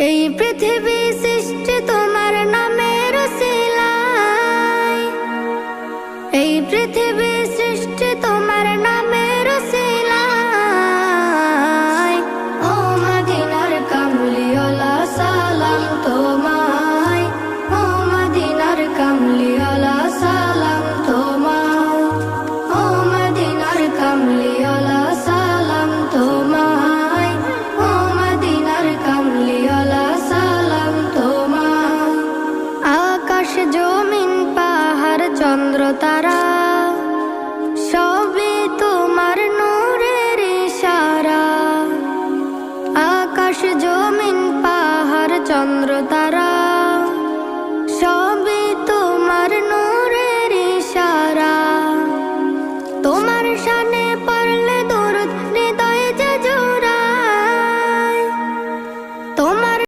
এই পৃথিবী সৃষ্টি তোমার নামের উসিলায়, এই পৃথিবী সৃষ্টি তোমার নামের উসিলায়। ও মদিনার কামলিওয়ালা সালাম তোমায়, ও মদিনার কামলিওয়ালা সালাম তোমায়, ও মদিনার কামলিওয়ালা সালাম তোমায়, ও মদিনার কামলিওয়ালা সালাম তোমায়। আকাশ জমিন পাহাড় চন্দ্র তারা সবই তোমার নূরের ইশারা। আকাশ জমিন পাহাড় চন্দ্র তারা